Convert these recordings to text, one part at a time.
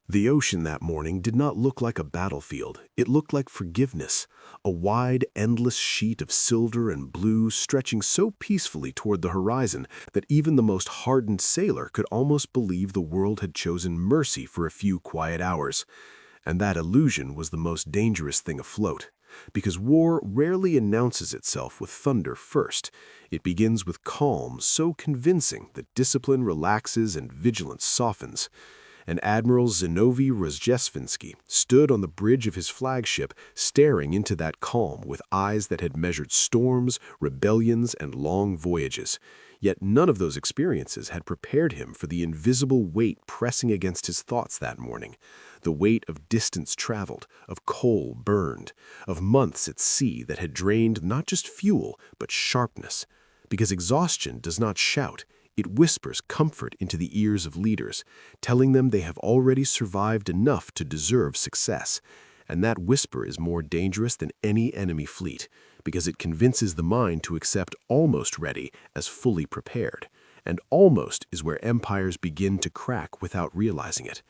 The ocean that morning did not look like a battlefield. It looked like forgiveness, a wide, endless sheet of silver and blue stretching so peacefully toward the horizon that even the most hardened sailor could almost believe the world had chosen mercy for a few quiet hours. And that illusion was the most dangerous thing afloat. Because war rarely announces itself with thunder first. It begins with calm so convincing that discipline relaxes and vigilance softens. And Admiral Zinovy Rozhestvensky stood on the bridge of his flagship, staring into that calm with eyes that had measured storms, rebellions, and long voyages. Yet none of those experiences had prepared him for the invisible weight pressing against his thoughts that morning. The weight of distance traveled, of coal burned, of months at sea that had drained not just fuel, but sharpness. Because exhaustion does not shout. It whispers comfort into the ears of leaders, telling them they have already survived enough to deserve success. And that whisper is more dangerous than any enemy fleet, because it convinces the mind to accept almost ready as fully prepared. And almost is where empires begin to crack without realizing it.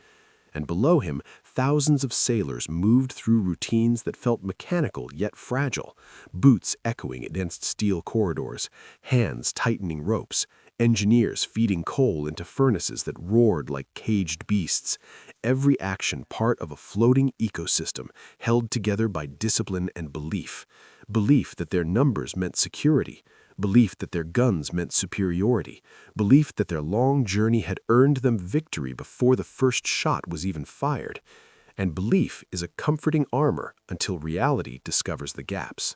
And below him, thousands of sailors moved through routines that felt mechanical yet fragile, boots echoing against steel corridors, hands tightening ropes, engineers feeding coal into furnaces that roared like caged beasts, every action part of a floating ecosystem held together by discipline and belief. Belief that their numbers meant security, belief that their guns meant superiority, belief that their long journey had earned them victory before the first shot was even fired. And belief is a comforting armor until reality discovers the gaps.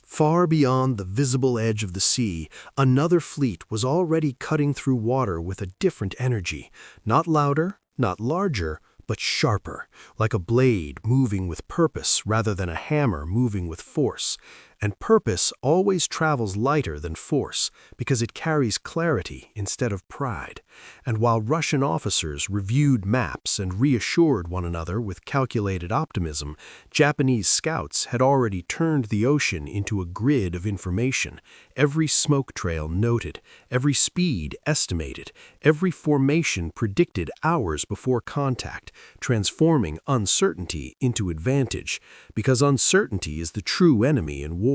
Far beyond the visible edge of the sea, another fleet was already cutting through water with a different energy, not louder, not larger, but sharper, like a blade moving with purpose rather than a hammer moving with force. And purpose always travels lighter than force because it carries clarity instead of pride. And while Russian officers reviewed maps and reassured one another with calculated optimism, Japanese scouts had already turned the ocean into a grid of information, every smoke trail noted, every speed estimated, every formation predicted hours before contact, transforming uncertainty into advantage, because uncertainty is the true enemy in war.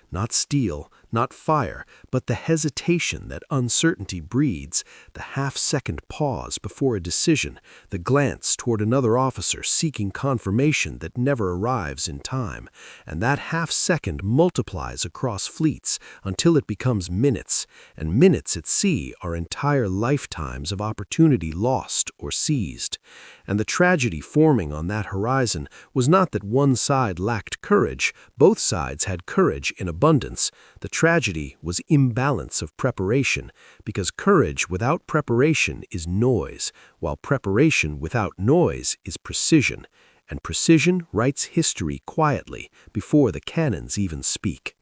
Not steel, not fire, but the hesitation that uncertainty breeds, the half-second pause before a decision, the glance toward another officer seeking confirmation that never arrives in time. And that half-second multiplies across fleets until it becomes minutes, and minutes at sea are entire lifetimes of opportunity lost or seized. And the tragedy forming on that horizon was not that one side lacked courage, both sides had courage in abundance. The tragedy was imbalance of preparation, because courage without preparation is noise, while preparation without noise is precision, and precision writes history quietly before the cannons even speak.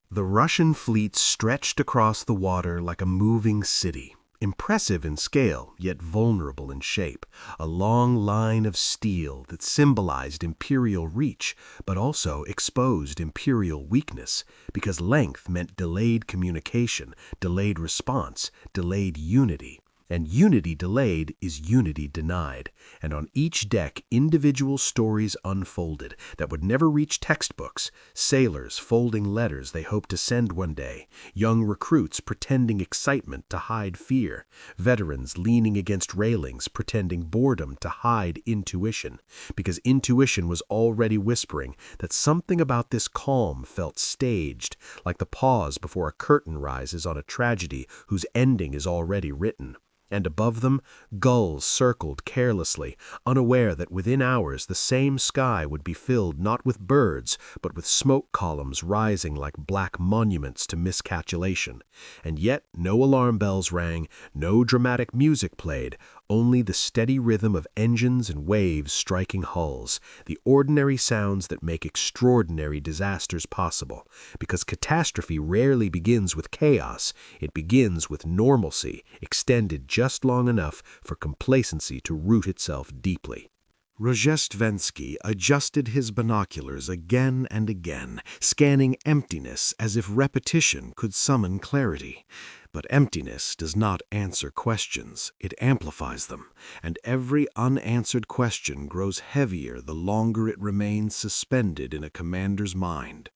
The Russian fleet stretched across the water like a moving city. Impressive in scale, yet vulnerable in shape, a long line of steel that symbolized imperial reach, but also exposed imperial weakness, because length meant delayed communication, delayed response, delayed unity. And unity delayed is unity denied, and on each deck individual stories unfolded that would never reach textbooks, sailors folding letters they hoped to send one day, young recruits pretending excitement to hide fear, veterans leaning against railings pretending boredom to hide intuition, because intuition was already whispering that something about this calm felt staged, like the pause before a curtain rises on a tragedy whose ending is already written. And above them, gulls circled carelessly, unaware that within hours the same sky would be filled not with birds, but with smoke columns rising like black monuments to miscalculation. And yet no alarm bells rang, no dramatic music played, only the steady rhythm of engines and waves striking hulls, the ordinary sounds that make extraordinary disasters possible. Because catastrophe rarely begins with chaos, it begins with normalcy, extended just long enough for complacency to root itself deeply. Rozhestvensky adjusted his binoculars again and again, scanning emptiness as if repetition could summon clarity. But emptiness does not answer questions, it amplifies them, and every unanswered question grows heavier the longer it remains suspended in a commander's mind.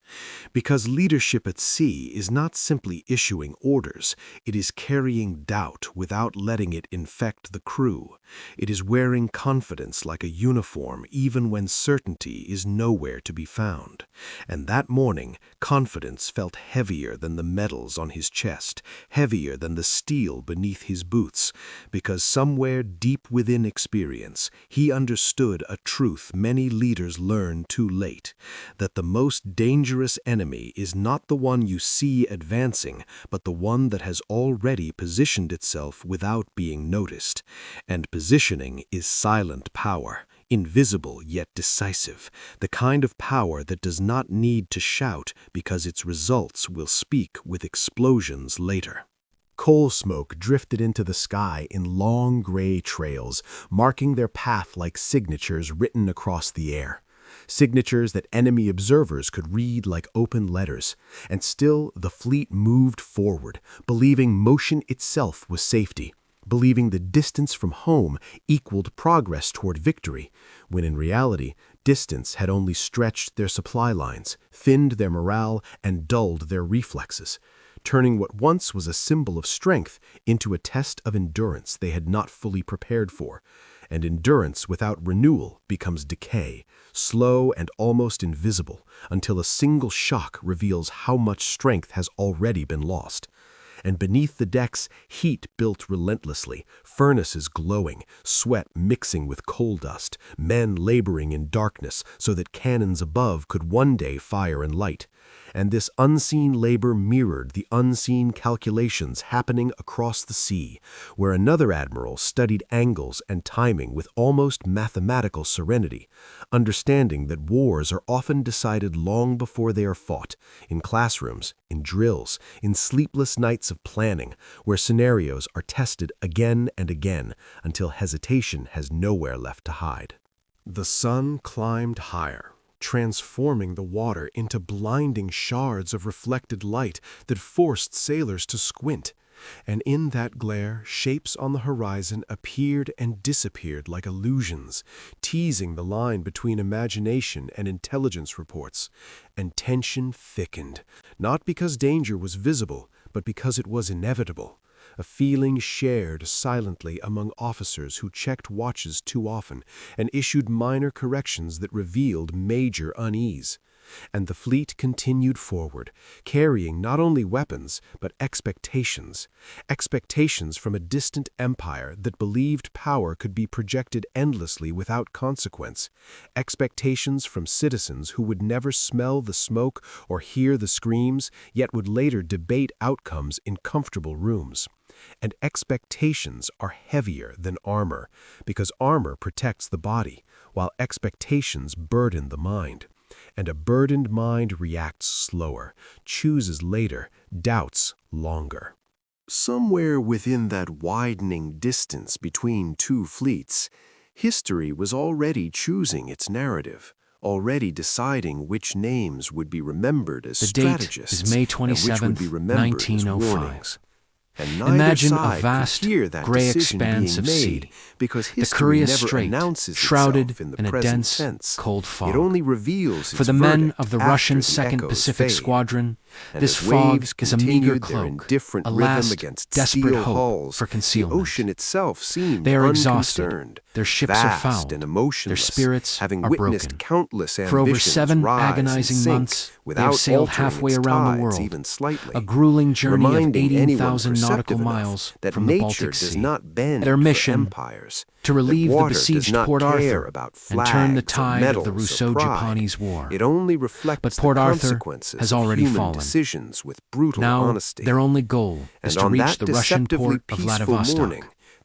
Because leadership at sea is not simply issuing orders, it is carrying doubt without letting it infect the crew. It is wearing confidence like a uniform even when certainty is nowhere to be found. And that morning, confidence felt heavier than the medals on his chest, heavier than the steel beneath his boots, because somewhere deep within experience, he understood a truth many leaders learn too late, that the most dangerous enemy is not the one you see advancing, but the one that has already positioned itself without being noticed. And positioning is silent power, invisible yet decisive, the kind of power that does not need to shout because its results will speak with explosions later. Coal smoke drifted into the sky in long gray trails, marking their path like signatures written across the air. Signatures that enemy observers could read like open letters. And still the fleet moved forward, believing motion itself was safety, believing the distance from home equaled progress toward victory, when in reality, distance had only stretched their supply lines, thinned their morale, and dulled their reflexes, turning what once was a symbol of strength into a test of endurance they had not fully prepared for. And endurance without renewal becomes decay, slow and almost invisible, until a single shock reveals how much strength has already been lost. And beneath the decks, heat built relentlessly, furnaces glowing, sweat mixing with coal dust, men laboring in darkness so that cannons above could one day fire in light. And this unseen labor mirrored the unseen calculations happening across the sea, where another admiral studied angles and timing with almost mathematical serenity, understanding that wars are often decided long before they are fought, in classrooms, in drills, in sleepless nights of planning, where scenarios are tested again and again until hesitation has nowhere left to hide. The sun climbed higher, transforming the water into blinding shards of reflected light that forced sailors to squint. And in that glare, shapes on the horizon appeared and disappeared like illusions, teasing the line between imagination and intelligence reports. And tension thickened, not because danger was visible, but because it was inevitable. A feeling shared silently among officers who checked watches too often and issued minor corrections that revealed major unease. And the fleet continued forward, carrying not only weapons, but expectations. Expectations from a distant empire that believed power could be projected endlessly without consequence. Expectations from citizens who would never smell the smoke or hear the screams, yet would later debate outcomes in comfortable rooms. And expectations are heavier than armor, because armor protects the body, while expectations burden the mind. And a burdened mind reacts slower, chooses later, doubts longer. Somewhere within that widening distance between two fleets, history was already choosing its narrative, already deciding which names would be remembered as strategists is May and which would be 27th, remembered as 1905. warnings. And neither Imagine a side vast, could hear that gray decision expanse being of made sea. because The history Korea never Strait, announces shrouded itself in the in a present dense, tense. cold fog. It only reveals For its the men verdict of the after Russian the 2nd echoes Pacific fade. Squadron, And this as fog waves is a meager continued their cloak, indifferent a rhythm last, against desperate steel hope hulls, for the concealment. ocean itself seemed They are exhausted, unconcerned, their ships vast are fouled, and their emotionless, spirits having are witnessed broken. countless For over ambitions 7 rise and agonizing sink months, they have without sailed altering halfway its around the tides world, even slightly, a grueling journey of reminding anyone 18,000 nautical perceptive enough miles that from the nature Baltic does Sea. not bend Their for mission, empires, to that relieve the water does besieged not Port care Arthur about and turn the flags or tide of the medals or pride. Russo-Japanese War. It only reflects But the Port Arthur consequences has of already human fallen. decisions with brutal Now, honesty. their only goal is And to on reach that the Russian deceptively port of peaceful Vladivostok. morning,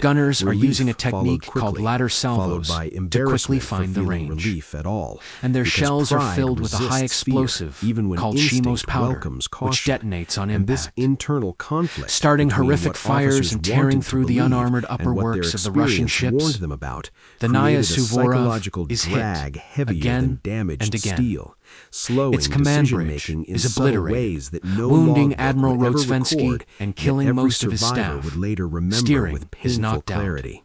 gunners are Relief using a followed technique called quickly, ladder followed salvos by to quickly embarrassment for find the feeling range. relief at all. And their Because shells are pride filled with a high resists fear, explosive even when called instinct Shimo's powder, welcomes which caution. detonates on And this impact, internal conflict, starting between horrific what fires officers and tearing wanted to through the believe unarmored and upper what their works of the Russian experience warned ships, them about, the Naya created a Suvorov psychological is drag hit heavier again than damaged and again. steel, slowing Its command decision-making bridge in is subtle obliterated, ways that no wounding logbook Admiral would ever Rodzvensky record, and yet killing every most of his survivor staff. would later remember Steering with is painful knocked out. clarity.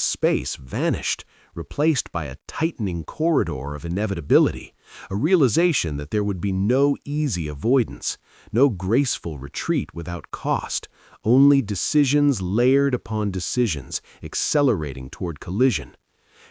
boundless space vanished, replaced by a tightening corridor of inevitability, a realization that there would be no easy avoidance, no graceful retreat without cost, only decisions layered upon decisions, accelerating toward collision.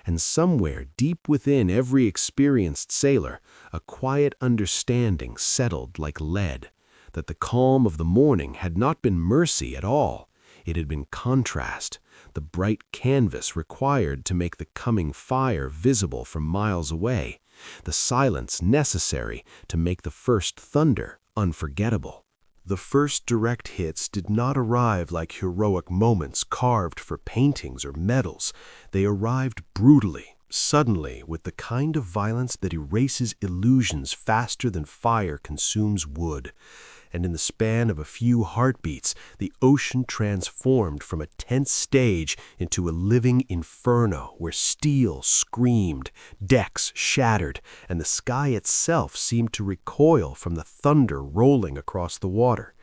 And somewhere deep within every experienced sailor, a quiet understanding settled like lead, that the calm of the morning had not been mercy at all. It had been contrast, the bright canvas required to make the coming fire visible from miles away, the silence necessary to make the first thunder unforgettable. The first direct hits did not arrive like heroic moments carved for paintings or medals. They arrived brutally, suddenly, with the kind of violence that erases illusions faster than fire consumes wood. And in the span of a few heartbeats, the ocean transformed from a tense stage into a living inferno where steel screamed, decks shattered, and the sky itself seemed to recoil from the thunder rolling across the water.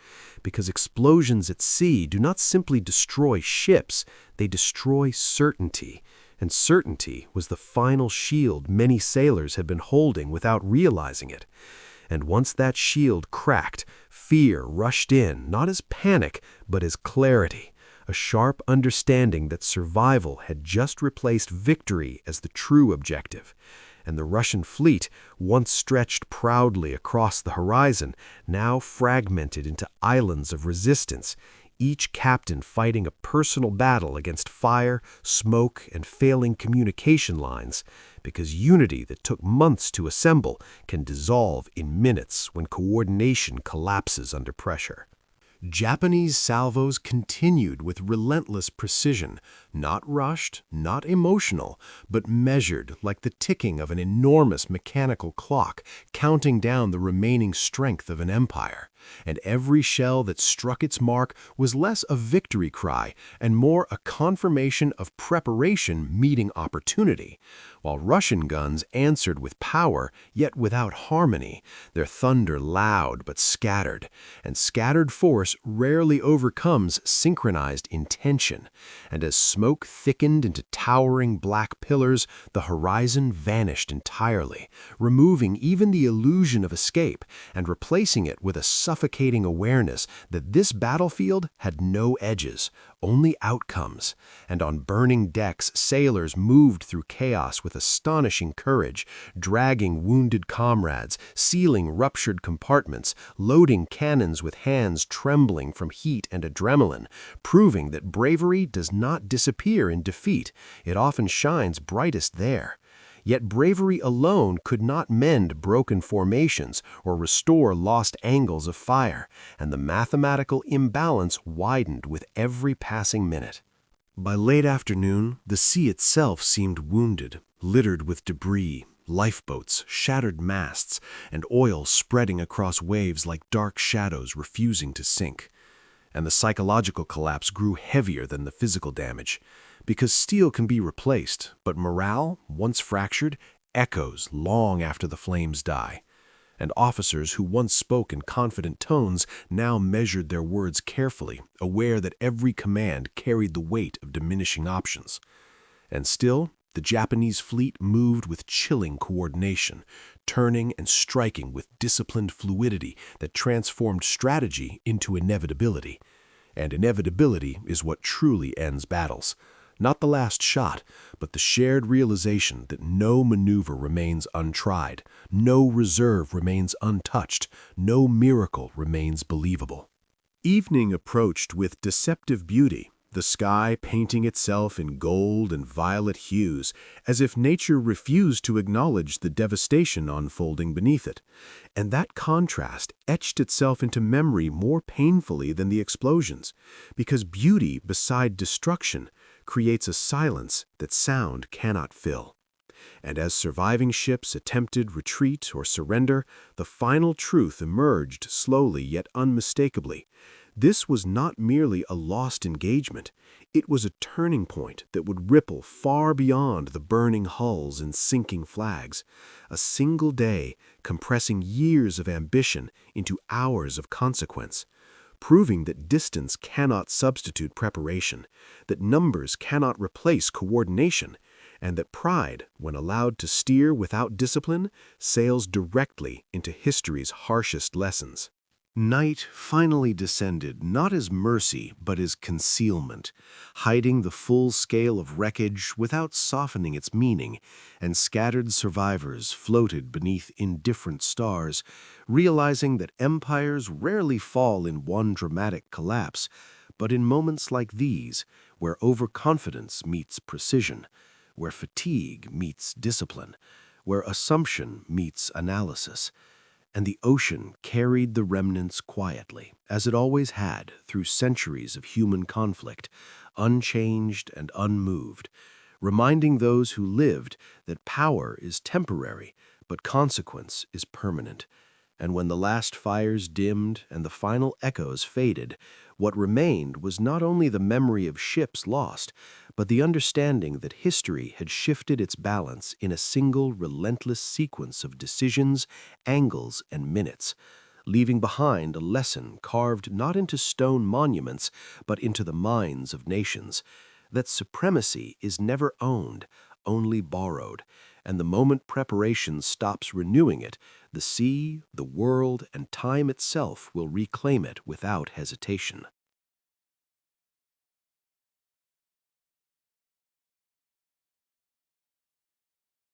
Because explosions at sea do not simply destroy ships, they destroy certainty. And certainty was the final shield many sailors had been holding without realizing it. And once that shield cracked, fear rushed in, not as panic, but as clarity, a sharp understanding that survival had just replaced victory as the true objective. And the Russian fleet, once stretched proudly across the horizon, now fragmented into islands of resistance, each captain fighting a personal battle against fire, smoke, and failing communication lines, because unity that took months to assemble can dissolve in minutes when coordination collapses under pressure. Japanese salvos continued with relentless precision, not rushed, not emotional, but measured like the ticking of an enormous mechanical clock, counting down the remaining strength of an empire. And every shell that struck its mark was less a victory cry and more a confirmation of preparation meeting opportunity. While Russian guns answered with power, yet without harmony, their thunder loud but scattered, and scattered force rarely overcomes synchronized intention. And as smoke thickened into towering black pillars, the horizon vanished entirely, removing even the illusion of escape and replacing it with a suffocating awareness that this battlefield had no edges, only outcomes. And on burning decks, sailors moved through chaos with astonishing courage, dragging wounded comrades, sealing ruptured compartments, loading cannons with hands trembling from heat and adrenaline, proving that bravery does not disappear in defeat. It often shines brightest there. Yet bravery alone could not mend broken formations or restore lost angles of fire, and the mathematical imbalance widened with every passing minute. By late afternoon, the sea itself seemed wounded, littered with debris, lifeboats, shattered masts, and oil spreading across waves like dark shadows refusing to sink. And the psychological collapse grew heavier than the physical damage. Because steel can be replaced, but morale, once fractured, echoes long after the flames die. And officers who once spoke in confident tones now measured their words carefully, aware that every command carried the weight of diminishing options. And still, the Japanese fleet moved with chilling coordination, turning and striking with disciplined fluidity that transformed strategy into inevitability. And inevitability is what truly ends battles. Not the last shot, but the shared realization that no maneuver remains untried, no reserve remains untouched, no miracle remains believable. Evening approached with deceptive beauty, the sky painting itself in gold and violet hues, as if nature refused to acknowledge the devastation unfolding beneath it. And that contrast etched itself into memory more painfully than the explosions, because beauty beside destruction creates a silence that sound cannot fill. And as surviving ships attempted retreat or surrender, the final truth emerged slowly yet unmistakably. This was not merely a lost engagement. It was a turning point that would ripple far beyond the burning hulls and sinking flags. A single day compressing years of ambition into hours of consequence, proving that distance cannot substitute preparation, that numbers cannot replace coordination, and that pride, when allowed to steer without discipline, sails directly into history's harshest lessons. Night finally descended not as mercy but as concealment, hiding the full scale of wreckage without softening its meaning, and scattered survivors floated beneath indifferent stars, realizing that empires rarely fall in one dramatic collapse, but in moments like these, where overconfidence meets precision, where fatigue meets discipline, where assumption meets analysis. And the ocean carried the remnants quietly, as it always had through centuries of human conflict, unchanged and unmoved, reminding those who lived that power is temporary, but consequence is permanent. And when the last fires dimmed and the final echoes faded, what remained was not only the memory of ships lost, but the understanding that history had shifted its balance in a single relentless sequence of decisions, angles, and minutes, leaving behind a lesson carved not into stone monuments, but into the minds of nations, that supremacy is never owned, only borrowed, and the moment preparation stops renewing it, the sea, the world, and time itself will reclaim it without hesitation.